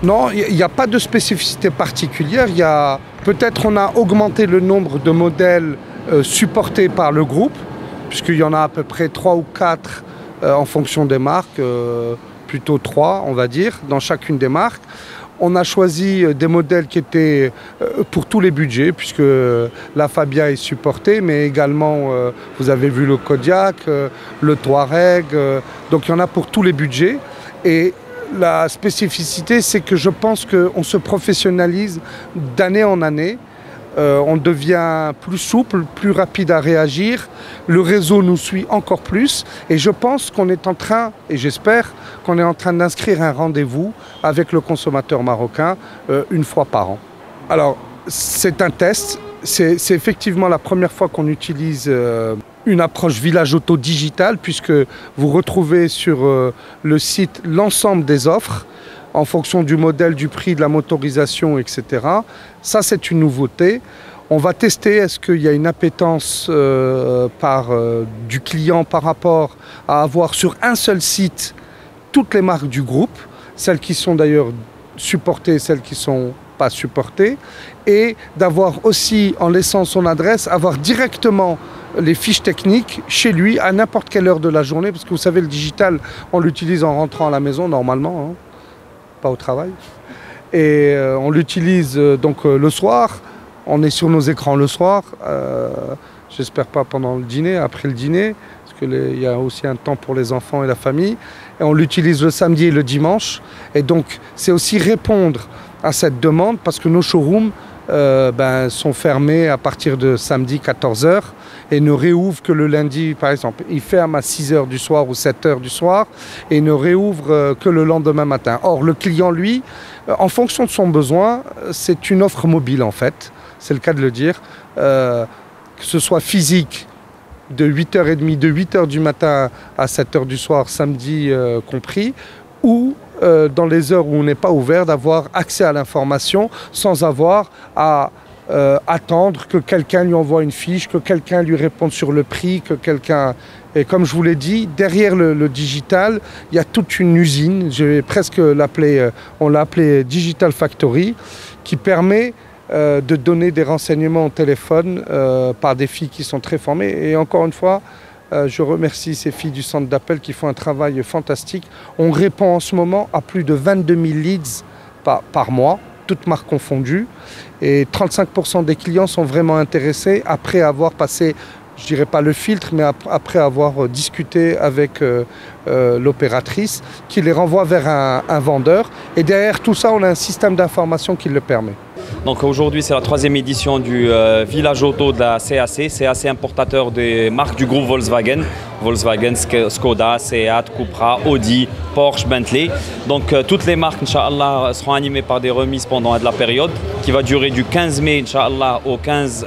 Non, il n'y a pas de spécificité particulière. Peut-être on a augmenté le nombre de modèles supportés par le groupe, puisqu'il y en a à peu près 3 ou 4 en fonction des marques, plutôt 3 on va dire, dans chacune des marques. On a choisi des modèles qui étaient pour tous les budgets, puisque la Fabia est supportée, mais également, vous avez vu le Kodiaq, le Touareg, donc il y en a pour tous les budgets. Et la spécificité, c'est que je pense qu'on se professionnalise d'année en année. On devient plus souple, plus rapide à réagir. Le réseau nous suit encore plus. Et je pense qu'on est en train, et j'espère qu'on est en train d'inscrire un rendez-vous avec le consommateur marocain une fois par an. Alors, c'est un test. C'est effectivement la première fois qu'on utilise une approche village auto digitale, puisque vous retrouvez sur le site l'ensemble des offres en fonction du modèle, du prix, de la motorisation, etc. Ça, c'est une nouveauté. On va tester, est-ce qu'il y a une appétence du client par rapport à avoir sur un seul site toutes les marques du groupe, celles qui sont d'ailleurs supportées, celles qui ne sont pas supportées, et d'avoir aussi, en laissant son adresse, avoir directement les fiches techniques chez lui à n'importe quelle heure de la journée, parce que vous savez, le digital, on l'utilise en rentrant à la maison normalement, hein, pas au travail. Et on l'utilise donc le soir, on est sur nos écrans le soir, j'espère pas pendant le dîner, après le dîner, parce qu'il y a aussi un temps pour les enfants et la famille. Et on l'utilise le samedi et le dimanche. Et donc, c'est aussi répondre à cette demande, parce que nos showrooms sont fermés à partir de samedi 14h et ne réouvrent que le lundi, par exemple. Ils ferment à 6h du soir ou 7h du soir et ne réouvrent que le lendemain matin. Or, le client, lui, en fonction de son besoin, c'est une offre mobile en fait, c'est le cas de le dire, que ce soit physique, de 8h30, de 8h du matin à 7h du soir, samedi compris, ou dans les heures où on n'est pas ouvert, d'avoir accès à l'information sans avoir à attendre que quelqu'un lui envoie une fiche, que quelqu'un lui réponde sur le prix, que quelqu'un... Et comme je vous l'ai dit, derrière le digital, il y a toute une usine, je vais presque l'appeler, on l'a appelé Digital Factory, qui permet de donner des renseignements au téléphone par des filles qui sont très formées. Et encore une fois, je remercie ces filles du centre d'appel qui font un travail fantastique. On répond en ce moment à plus de 22 000 leads par mois, toutes marques confondues. Et 35% des clients sont vraiment intéressés après avoir passé, je dirais pas le filtre, mais après avoir discuté avec l'opératrice qui les renvoie vers un vendeur. Et derrière tout ça, on a un système d'information qui le permet. Donc aujourd'hui, c'est la 3e édition du village auto de la CAC. CAC importateur des marques du groupe Volkswagen. Volkswagen, Skoda, Seat, Cupra, Audi, Porsche, Bentley. Donc toutes les marques, Inch'Allah, seront animées par des remises pendant la période qui va durer du 15 mai, Inch'Allah, au 15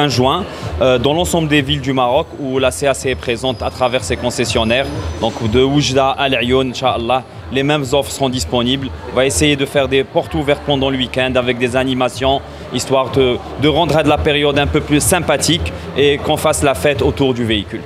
juin dans l'ensemble des villes du Maroc où la CAC est présente à travers ses concessionnaires. Donc de Oujda à Lyon, Inch'Allah, les mêmes offres seront disponibles. On va essayer de faire des portes ouvertes pendant le week-end avec des animations, histoire de rendre la période un peu plus sympathique et qu'on fasse la fête autour du véhicule.